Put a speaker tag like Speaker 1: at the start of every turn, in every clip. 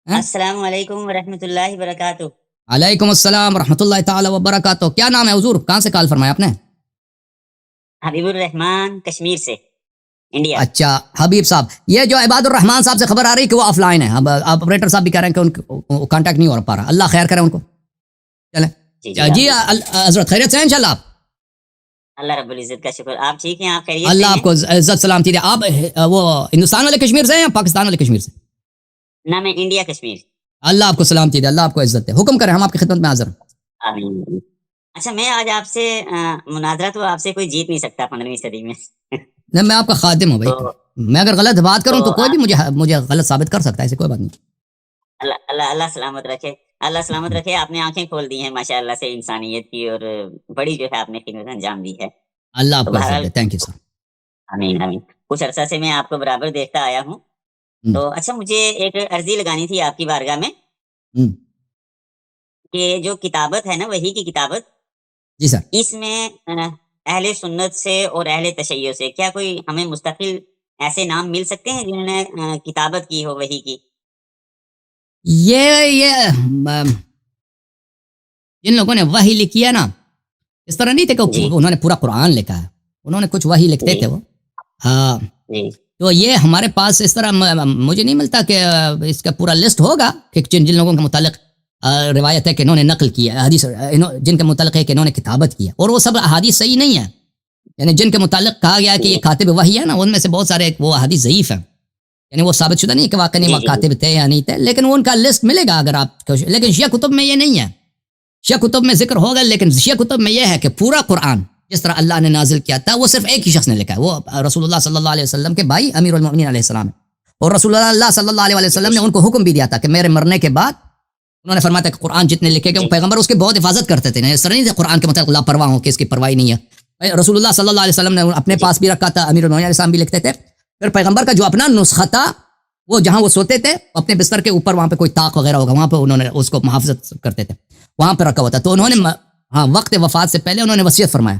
Speaker 1: ہیں؟
Speaker 2: السلام علیکم ورحمۃ اللہ وبرکاتہ۔
Speaker 1: علیکم السلام ورحمۃ اللہ تعالی وبرکاتہ۔ کیا نام ہے حضور؟ کہاں سے کال فرمایا آپ نے؟
Speaker 2: حبیب الرحمان، کشمیر سے، انڈیا۔
Speaker 1: اچھا حبیب صاحب، یہ جو عباد الرحمان صاحب سے خبر آ رہی ہے کہ وہ آف لائن ہے، اب آپریٹر صاحب بھی کہہ رہے ہیں کہ ان کو کانٹیکٹ نہیں ہو پا رہا، اللہ خیر کرے ان کو۔ چلیں
Speaker 2: جی جی
Speaker 1: جی حضرت خیریت سے ہیں انشاءاللہ آپ؟
Speaker 2: اللہ رب العزت کا شکر، آپ ٹھیک ہیں؟ آپ خیریت سے
Speaker 1: اللہ
Speaker 2: ہیں؟
Speaker 1: آپ کو عزت سلامتی دے۔ آپ وہ ہندوستان والے کشمیر سے ہیں یا پاکستان والے کشمیر سے؟
Speaker 2: نہ، میں انڈیا کشمیر۔
Speaker 1: اللہ آپ کو سلامتی دے، اللہ آپ کو عزت دے۔ حکم کریں، ہم آپ کی خدمت میں حاضر ہیں۔
Speaker 2: آمین۔ اچھا، میں آج آپ سے مناظرہ تو آپ سے کوئی جیت نہیں سکتا 15ویں صدی میں۔
Speaker 1: نہیں، میں آپ کا خادم ہوں بھائی،
Speaker 2: تو
Speaker 1: میں اگر غلط بات کروں
Speaker 2: تو
Speaker 1: تو کوئی بھی مجھے غلط ثابت کر سکتا ہے، ایسے کوئی بات نہیں۔
Speaker 2: اللہ اللہ اللہ سلامت رکھے، اللہ سلامت رکھے۔ آپ نے آنکھیں کھول دی ہیں ماشاء اللہ سے انسانیت کی، اور بڑی جو ہے آپ نے خدمت انجام دی ہے۔
Speaker 1: اللہ آپ
Speaker 2: تو
Speaker 1: کو عزت
Speaker 2: بہرحال
Speaker 1: دے، تھینک یو سر۔
Speaker 2: آمین آمین۔ کچھ عرصہ سے میں آپ کو برابر دیکھتا آیا ہوں، تو اچھا مجھے ایک عرضی لگانی تھی آپ کی بارگاہ میں کہ جو کتابت ہے نا، وحی کی کتابت،
Speaker 1: جی سر۔
Speaker 2: اس میں اہل سنت سے اور اہل تشیع سے کیا کوئی ہمیں مستقل ایسے نام مل سکتے ہیں جنہوں نے کتابت کی ہو وحی کی؟
Speaker 1: یہ جن لوگوں نے وحی لکھی ہے نا، اس طرح نہیں تھے کہ
Speaker 2: جی
Speaker 1: انہوں نے پورا قرآن لکھا ہے، انہوں نے کچھ وحی لکھتے
Speaker 2: جی
Speaker 1: تھے وہ۔ ہاں،
Speaker 2: جی
Speaker 1: تو یہ ہمارے پاس اس طرح مجھے نہیں ملتا کہ اس کا پورا لسٹ ہوگا کہ جن لوگوں کے متعلق روایت ہے کہ انہوں نے نقل کیا، حدیث جن کے متعلق ہے کہ انہوں نے کتابت کیا، اور وہ سب احادیث صحیح نہیں ہے۔ یعنی جن کے متعلق کہا گیا کہ یہ کاتب وحی ہے نا، ان میں سے بہت سارے وہ احادیث ضعیف ہیں، یعنی وہ ثابت شدہ نہیں کہ واقعی
Speaker 2: جی
Speaker 1: وہ
Speaker 2: جی
Speaker 1: کاتب تھے یا نہیں تھے، لیکن وہ ان کا لسٹ ملے گا اگر آپ، لیکن شیعہ کتب میں یہ نہیں ہے۔ شیعہ کتب میں ذکر ہوگا، لیکن شیعہ کتب میں یہ ہے کہ پورا قرآن جس طرح اللہ نے نازل کیا تھا وہ صرف ایک ہی شخص نے لکھا ہے، وہ رسول اللہ صلی اللہ علیہ وسلم کے بھائی امیر المؤمنین علیہ السلام ہے۔ اور رسول اللہ صلی اللہ علیہ وسلم نے ان کو حکم بھی دیا تھا کہ میرے مرنے کے بعد انہوں نے فرمایا تھا کہ قرآن جتنے لکھے گئے وہ پیغمبر اس کی بہت حفاظت کرتے تھے، اس طرح نہیں تھے قرآن کے متعلق لاپرواہ ہوں کہ اس کی پرواہی نہیں ہے۔ رسول اللہ صلی اللہ علیہ وسلم نے اپنے پاس بھی رکھا تھا، امیر المؤمنین علیہ السلام بھی لکھتے تھے۔ پھر پیغمبر کا جو اپنا نسخہ تھا، وہ جہاں وہ سوتے تھے اپنے بستر کے اوپر، وہاں پہ کوئی طاق وغیرہ ہوگا، وہاں پہ انہوں نے اس کو محافظت کرتے تھے، وہاں پہ رکھا ہوا تھا۔ تو انہوں نے وقت وفات سے پہلے انہوں نے وصیت فرمایا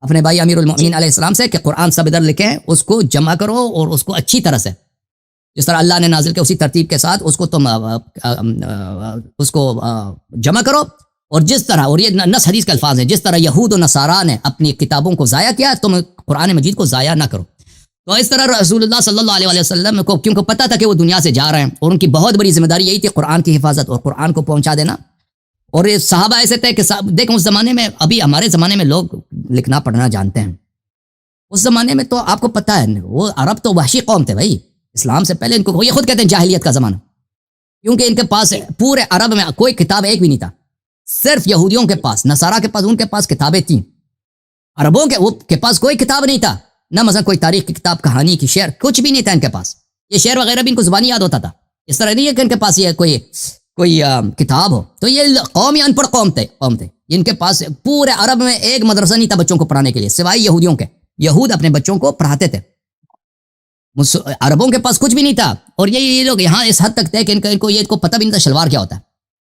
Speaker 1: اپنے بھائی امیر المؤمنین علیہ السلام سے کہ قرآن سب ادھر لکھیں، اس کو جمع کرو اور اس کو اچھی طرح سے جس طرح اللہ نے نازل کیا اسی ترتیب کے ساتھ اس کو تم اس کو جمع کرو، اور جس طرح، اور یہ نص حدیث کے الفاظ ہیں، جس طرح یہود و نصارا نے اپنی کتابوں کو ضائع کیا، تم قرآن مجید کو ضائع نہ کرو۔ تو اس طرح رسول اللہ صلی اللہ علیہ وسلم کو کیونکہ پتہ تھا کہ وہ دنیا سے جا رہے ہیں، اور ان کی بہت بڑی ذمہ داری یہی تھی قرآن کی حفاظت اور قرآن کو پہنچا دینا۔ اور یہ صحابہ ایسے تھے کہ دیکھیں اس زمانے میں، ابھی ہمارے زمانے میں لوگ لکھنا پڑھنا جانتے ہیں، اس زمانے میں تو آپ کو پتہ ہے وہ عرب تو وحشی قوم تھے بھائی، اسلام سے پہلے ان کو یہ خود کہتے ہیں جاہلیت کا زمانہ، کیونکہ ان کے پاس پورے عرب میں کوئی کتاب ایک بھی نہیں تھا، صرف یہودیوں کے پاس، نصارہ کے پاس ان کے پاس کتابیں تھیں، عربوں کے پاس کوئی کتاب نہیں تھا، نہ مثلا کوئی تاریخ کی کتاب، کہانی کی، شعر، کچھ بھی نہیں تھا ان کے پاس۔ یہ شعر وغیرہ بھی ان کو زبانی یاد ہوتا تھا، اس طرح نہیں ہے کہ ان کے پاس یہ کوئی کتاب ہو۔ تو یہ قوم ان پڑھ قوم تھے، ان کے پاس پورے عرب میں ایک مدرسہ نہیں تھا بچوں کو پڑھانے کے لیے سوائے یہودیوں کے، یہود اپنے بچوں کو پڑھاتے تھے، عربوں کے پاس کچھ بھی نہیں تھا۔ اور یہ لوگ یہاں اس حد تک تھے کہ ان کو پتہ بھی نہیں تھا شلوار کیا ہوتا ہے،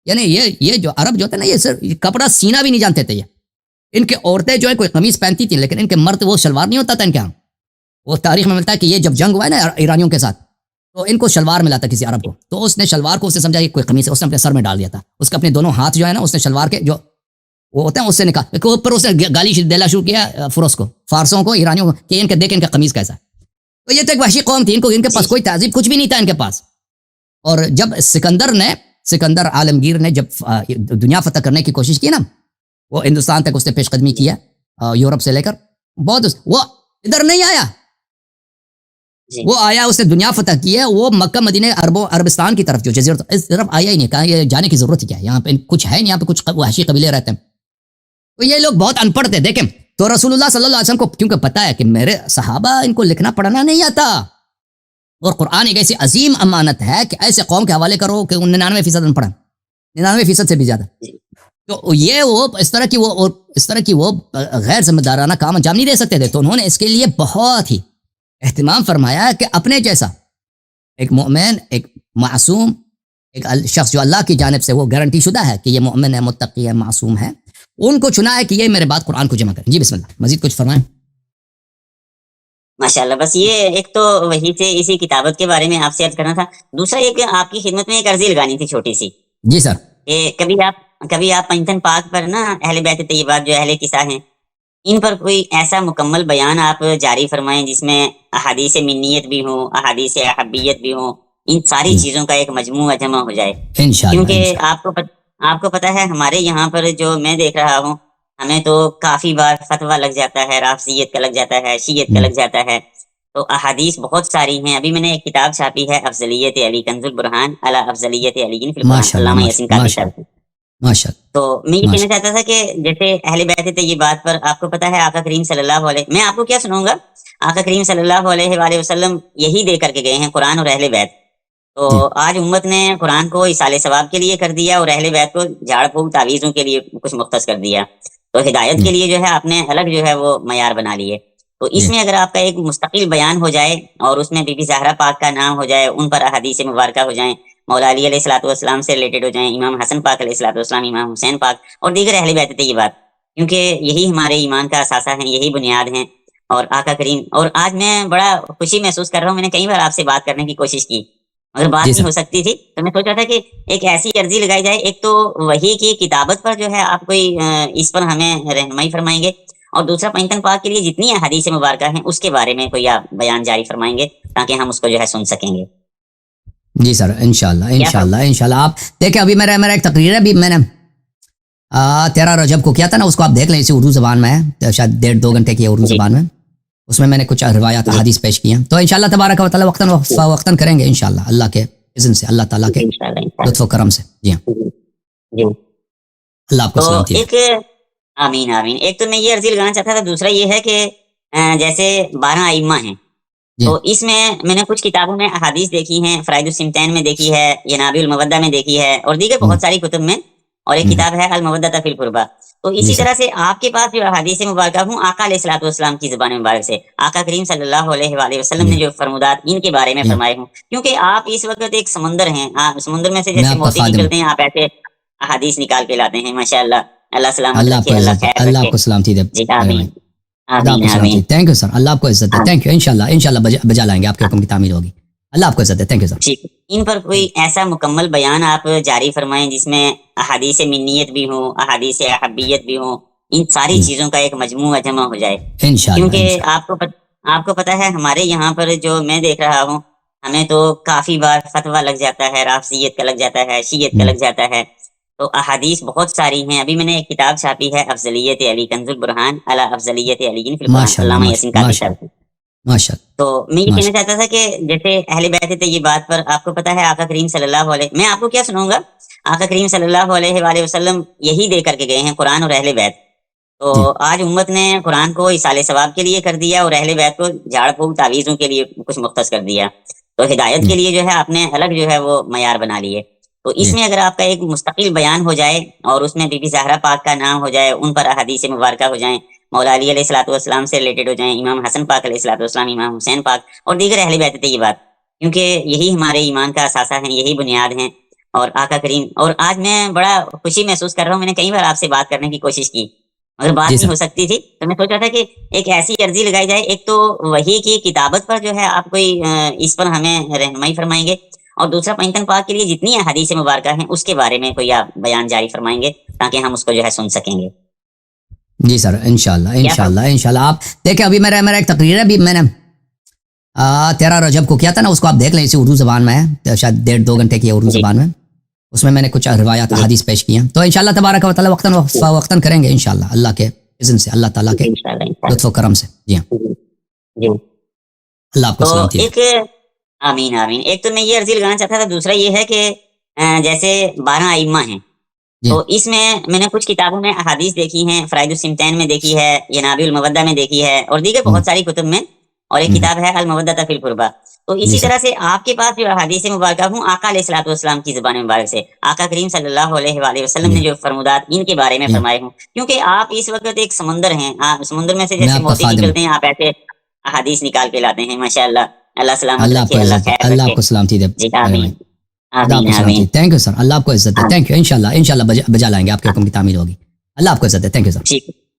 Speaker 1: یعنی یہ جو عرب جو ہوتا ہے نا، یہ صرف کپڑا سینا بھی نہیں جانتے تھے۔ یہ ان کے عورتیں جو ہے کوئی قمیص پہنتی تھیں، لیکن ان کے مرد وہ شلوار نہیں ہوتا تھا ان کے ہاں۔ وہ تاریخ میں ملتا ہے کہ یہ جب جنگ ہوا ہے نا ایرانیوں کے ساتھ، تو ان کو شلوار ملا تھا کسی عرب کو، تو اس نے شلوار کو، اس نے سمجھا کہ کوئی قمیص ہے، اس نے اپنے سر میں ڈال دیا تھا، اس کے اپنے دونوں ہاتھ جو ہے نا اس نے شلوار کے جو وہ ہوتے ہیں اس سے نکال، اوپر اس نے گالی دینا شروع کیا فرس کو، فارسوں کو، ایرانیوں کو، کہ ان کے دیکھ ان کا قمیص کیسا ہے۔ تو یہ تو ایک وحشی قوم تھی، ان کے پاس کوئی تہذیب کچھ بھی نہیں تھا ان کے پاس۔ اور جب سکندر عالمگیر نے جب دنیا فتح کرنے کی کوشش کی نا، وہ ہندوستان تک اس نے پیش قدمی کیا، یورپ سے لے کر بہت، وہ ادھر نہیں آیا، وہ آیا اس نے دنیا فتح کی ہے، وہ مکہ مدینہ عربستان کی طرف جو جزیرت اس طرف آیا ہی نہیں، کہا یہ جانے کی ضرورت کیا ہے، یہاں پہ کچھ ہے نہیں، یہاں پہ کچھ وحشی قبیلے رہتے ہیں۔ تو یہ لوگ بہت ان پڑھ تھے۔ دیکھیں تو رسول اللہ صلی اللہ علیہ وسلم کو کیونکہ پتہ ہے کہ میرے صحابہ ان کو لکھنا پڑھنا نہیں آتا، اور قرآن ایک ایسی عظیم امانت ہے کہ ایسے قوم کے حوالے کرو کہ 99% ان پڑھا، 99% سے بھی زیادہ۔ تو یہ وہ اس طرح کی وہ غیر ذمہ دارانہ کام انجام نہیں دے سکتے تھے، تو انہوں نے اس کے لیے بہت ہی اہتمام فرمایا کہ اپنے جیسا ایک مومن، ایک معصوم، ایک شخص جو اللہ کی جانب سے وہ گارنٹی شدہ ہے کہ یہ مومن ہے، متقی ہے، معصوم ہے، ان کو چنا ہے کہ یہ میرے بعد قرآن کو جمع کریں۔ جی بسم اللہ، مزید کچھ فرمائیں۔
Speaker 2: माशाल्लाह। बस ये एक तो वही से इसी किताबत के बारे में आपसे अर्ज करना था। दूसरा ये कि आपकी खिदमत में एक अर्जी लगानी थी छोटी सी,
Speaker 1: जी सर।
Speaker 2: कि कभी आप पंजतन पाक पर ना अहले बैत तैयबात जो अहले किसा हैं, इन पर कोई ऐसा मुकम्मल बयान आप जारी फरमाएं जिसमें अहादीस मिन्नियत भी हो, अहादीस अहब्बियत भी हो, इन सारी चीज़ों का एक मजमूआ जमा हो जाए।
Speaker 1: इंशाल्लाह
Speaker 2: क्योंकि
Speaker 1: इंशाल्लाह।
Speaker 2: आपको पता है हमारे यहाँ पर जो मैं देख रहा हूँ, हमें तो काफ़ी बार फतवा लग जाता है, राफ़ज़ियत का लग जाता है, शियत का लग जाता है। तो अहादीस बहुत सारी हैं। अभी मैंने एक किताब छापी है अफ़ज़लियत अली कंज़ुल बुरहान अला अफ़ज़लियत अली फिल कुरान,
Speaker 1: माशाल्लाह
Speaker 2: अल्लामा यासीन
Speaker 1: माशाल्लाह
Speaker 2: कादरी साहब की।
Speaker 1: माशाल्लाह माशाल्लाह
Speaker 2: तो मैं ये कहना
Speaker 1: माशाल्लाह।
Speaker 2: चाहता था कि जैसे अहले बैत तैयबात पर आपको पता है आका करीम सल्लल्लाहु अलैहि, मैं आपको क्या सुनाऊंगा, आका करीम सल्लल्लाहु अलैहि वसल्लम यही दे करके गए हैं, कुरान और अहले बैत। तो
Speaker 1: जी
Speaker 2: आज उम्मत ने कुरान को इसाले सवाब के लिए कर दिया और अहले बैत को झाड़ फूक तावीज़ों के लिए कुछ मुख्तस कर दिया। तो हिदायत
Speaker 1: जी
Speaker 2: के लिए जो है आपने अलग जो है वो मयार बना लिए। तो
Speaker 1: जी
Speaker 2: इसमें अगर आपका एक मुस्तकिल बयान हो जाए और उसमें बीबी ज़हरा पाक का नाम हो जाए, उन पर अहादीस मुबारका हो जाएँ, मौला अली अलैहिस्सलातु वस्सलाम से रिलेटेड हो जाएँ, इमाम हसन पाक अलैहिस्सलातु वस्सलाम, इमाम हुसैन पाक और दीगर अहले बैत तैयबात, क्योंकि यही हमारे ईमान का असासा हैं, यही बुनियाद हैं। और आका करीम, और आज मैं बड़ा खुशी महसूस कर रहा हूँ, मैंने कई बार आपसे बात करने की कोशिश की, मगर बात
Speaker 1: जी
Speaker 2: नहीं
Speaker 1: सर।
Speaker 2: हो सकती थी। तो मैं सोच रहा था कि एक ऐसी अर्जी लगाई जाए, एक तो वही की किताबत पर जो है आप कोई इस पर हमें रहनुमाई फरमाएंगे, और दूसरा पंजतन पाक के लिए जितनी हदीस मुबारका हैं उसके बारे में कोई आप बयान जारी फरमाएंगे, ताकि हम उसको जो है सुन सकेंगे।
Speaker 1: जी सर इंशाल्लाह
Speaker 2: क्या फर
Speaker 1: इंशाल्लाह इंशाल्लाह। आप देखिए अभी मेरा मेरा एक तकरीर है, अभी मैंने 13 रजब को किया था ना, उसको आप देख लें, इसे उर्दू ज़बान में है, तो शायद 1.5-2 घंटे की है उर्दू
Speaker 2: जी,
Speaker 1: ज़बान में। उसमें मैंने कुछ रिवायात
Speaker 2: जी,
Speaker 1: हदीस पेश की हैं, तो इंशाल्लाह तबारक व तआला वक्तन
Speaker 2: जी,
Speaker 1: वक्तन करेंगे इंशाल्लाह, अल्लाह के इज़्न से, अल्लाह ताला के
Speaker 2: इंशाल्लाह,
Speaker 1: लुत्फ़ व करम से। जी हाँ,
Speaker 2: जी, जी।
Speaker 1: अल्लाह आपको
Speaker 2: तो
Speaker 1: सलामती दे।
Speaker 2: एक आमीन, आमीन। एक तो मैं ये अर्ज़ी लगाना चाहता था, दूसरा ये है कि जैसे 12 अइम्मा हैं,
Speaker 1: जी
Speaker 2: तो इसमें मैंने कुछ किताबों में अहादीस देखी हैं, फ़राइदुस सिमतैन में देखी है, यनाबिउल मवद्दा में देखी है और दीगर
Speaker 1: हम्म,
Speaker 2: बहुत सारी कुतुब में, और एक
Speaker 1: हम्म,
Speaker 2: किताब है अल मवद्दत फिल कुर्बा। तो
Speaker 1: जी
Speaker 2: इसी
Speaker 1: सर।
Speaker 2: तरह से आपके पास जो अहादीस मुबारका हूँ आका अलैहिस्सलातु वस्सलाम की ज़ुबान मुबारक से, आका करीम सल्लल्लाहु अलैहि वसल्लम
Speaker 1: जी
Speaker 2: ने
Speaker 1: हाँ
Speaker 2: जो फरमुदात इनके बारे में
Speaker 1: जी हाँ।
Speaker 2: फरमाए हूँ, क्योंकि आप इस वक़्त एक समंदर हैं, समुंदर में से
Speaker 1: मैं
Speaker 2: जैसे
Speaker 1: आपका
Speaker 2: मोती
Speaker 1: खादिम हूँ।
Speaker 2: निकलते हैं, आप ऐसे अहादीस निकाल के लाते हैं, माशाअल्लाह। अल्लाह सलामत
Speaker 1: अल्लाह
Speaker 2: रखे,
Speaker 1: आपको
Speaker 2: अल्लाह
Speaker 1: इज़्ज़त दे,
Speaker 2: खैर
Speaker 1: अल्लाह
Speaker 2: रखे।
Speaker 1: आपको सलामती दे
Speaker 2: जी,
Speaker 1: मेरे भाई।
Speaker 2: आमीन,
Speaker 1: खुदा आपको
Speaker 2: आमीन,
Speaker 1: सलामती
Speaker 2: आमीन,
Speaker 1: दे। थैंक यू सर, अल्लाह आपको इज़्ज़त दे।
Speaker 2: आमीन।
Speaker 1: थैंक यू, इंशाल्लाह इंशाल्लाह बजा लाएंगे, आपके हुक्म की तामील होगी। अल्लाह आपको इज़्ज़त दे। Thank you sir.
Speaker 2: जी, इन पर कोई ऐसा मुकम्मल बयान आप जारी फरमाएँ जिसमें अहादीस मिन्नियत भी हो, अहादीस अहब्बियत भी हो, इन सारी
Speaker 1: जी
Speaker 2: चीज़ों का एक मजमूआ जमा हो जाए।
Speaker 1: इंशाल्लाह
Speaker 2: क्योंकि
Speaker 1: इंशाल्लाह।
Speaker 2: आपको पता है हमारे यहाँ पर जो मैं देख रहा हूँ, हमें तो काफ़ी बार फतवा लग जाता है, राफ़ज़ियत का लग जाता है, शियत का
Speaker 1: हम्म,
Speaker 2: लग जाता है। तो अहादीस बहुत सारी हैं। अभी मैंने एक किताब छापी है अफ़ज़लियत अली कंज़ुल बुरहान अला अफ़ज़लियत अली फिल कुरान,
Speaker 1: माशाल्लाह
Speaker 2: अल्लामा यासीन
Speaker 1: माशाल्लाह
Speaker 2: कादरी साहब
Speaker 1: माशाल्लाह
Speaker 2: की। तो
Speaker 1: माशाल्लाह
Speaker 2: मैं ये कहना
Speaker 1: माशाल्लाह।
Speaker 2: चाहता था कि जैसे अहले बैत तैयबात पर आपको पता है आका करीम सल्लल्लाहु अलैहि, मैं आपको क्या सुनाऊंगा, आका करीम सल्लल्लाहु अलैहि वसल्लम यही दे करके गए हैं, कुरान और अहले बैत। तो
Speaker 1: जी
Speaker 2: आज उम्मत ने कुरान को इसाले सवाब के लिए कर दिया और अहले बैत को झाड़ फूक तावीज़ों के लिए कुछ मुख्तस कर दिया। तो हिदायत
Speaker 1: जी
Speaker 2: के लिए जो है आपने अलग जो है वो मयार बना लिए। तो
Speaker 1: जी
Speaker 2: इसमें अगर आपका एक मुस्तकिल बयान हो जाए और उसमें बीबी ज़हरा पाक का नाम हो जाए, उन पर अहादीस मुबारका हो जाएँ, मौला अली अलैहिस्सलातु वस्सलाम से रिलेटेड हो जाएँ, इमाम हसन पाक अलैहिस्सलातु वस्सलाम, इमाम हुसैन पाक और दीगर अहले बैत तैयबात, क्योंकि यही हमारे ईमान का असासा हैं, यही बुनियाद हैं। और आका करीम, और आज मैं बड़ा खुशी महसूस कर रहा हूँ, मैंने कई बार आपसे बात करने की कोशिश की, मगर बात
Speaker 1: जी
Speaker 2: नहीं
Speaker 1: सर।
Speaker 2: हो सकती थी। तो मैं सोच रहा था कि एक ऐसी अर्जी लगाई जाए, एक तो वही की किताबत पर जो है आप कोई इस पर हमें रहनुमाई फरमाएंगे, और दूसरा पंजतन पाक के लिए जितनी हदीस मुबारका हैं उसके बारे में कोई आप बयान जारी फरमाएंगे, ताकि हम उसको जो है सुन सकेंगे।
Speaker 1: जी सर इंशाल्लाह
Speaker 2: क्या फर
Speaker 1: इंशाल्लाह इंशाल्लाह। आप देखिए अभी मेरा मेरा एक तकरीर है, अभी मैंने 13 रजब को किया था ना, उसको आप देख लें, इसे उर्दू ज़बान में है, तो शायद 1.5-2 घंटे की है उर्दू
Speaker 2: जी,
Speaker 1: ज़बान में। उसमें मैंने कुछ रिवायात
Speaker 2: जी,
Speaker 1: हदीस पेश की हैं, तो इंशाल्लाह तबारक व तआला वक्तन करेंगे इंशाल्लाह, अल्लाह के इज़्न से, अल्लाह ताला
Speaker 2: जी,
Speaker 1: के
Speaker 2: इंशाल्लाह, इंशाल्लाह।
Speaker 1: लुत्फ़ व करम से। जी हाँ,
Speaker 2: जी, जी।
Speaker 1: अल्लाह आपको
Speaker 2: तो
Speaker 1: सलामती दे।
Speaker 2: एक आमीन, आमीन। एक तो मैं ये अर्ज़ी लगाना चाहता था, दूसरा ये है कि जैसे 12 अइम्मा हैं,
Speaker 1: जी
Speaker 2: तो इसमें मैंने कुछ किताबों में अहादीस देखी हैं, फ़राइदुस सिमतैन में देखी है, यनाबिउल मवद्दा में देखी है और दीगर
Speaker 1: हम्म,
Speaker 2: बहुत सारी कुतुब में, और एक
Speaker 1: हम्म,
Speaker 2: किताब है अल मवद्दत फिल कुर्बा। तो
Speaker 1: जी
Speaker 2: इसी
Speaker 1: सर।
Speaker 2: तरह से आपके पास जो अहादीस मुबारका हूँ आका अलैहिस्सलातु वस्सलाम की ज़ुबान मुबारक से, आका करीम सल्लल्लाहु अलैहि वसल्लम
Speaker 1: जी
Speaker 2: ने
Speaker 1: हाँ
Speaker 2: जो फरमुदात इनके बारे में
Speaker 1: जी हाँ।
Speaker 2: फरमाए हूँ, क्योंकि आप इस वक़्त एक समंदर हैं, समुद्र में से
Speaker 1: मैं
Speaker 2: जैसे
Speaker 1: आपका
Speaker 2: मोती
Speaker 1: खादिम हूँ।
Speaker 2: निकलते हैं, आप ऐसे अहादीस निकाल के लाते हैं, माशाअल्लाह। अल्लाह सलामत
Speaker 1: अल्लाह
Speaker 2: रखे,
Speaker 1: आपको
Speaker 2: अल्लाह
Speaker 1: इज़्ज़त दे,
Speaker 2: खैर
Speaker 1: अल्लाह
Speaker 2: रखे।
Speaker 1: आपको सलामती दे
Speaker 2: जी,
Speaker 1: मेरे भाई।
Speaker 2: आमीन,
Speaker 1: खुदा आपको
Speaker 2: आमीन,
Speaker 1: सलामती
Speaker 2: आमीन,
Speaker 1: दे। थैंक यू सर, अल्लाह आपको इज़्ज़त दे।
Speaker 2: आमीन।
Speaker 1: थैंक यू, इंशाल्लाह इंशाल्लाह बजा लाएंगे, आपके हुक्म की तामील होगी। अल्लाह आपको इज़्ज़त दे। Thank you sir.
Speaker 2: ठीक।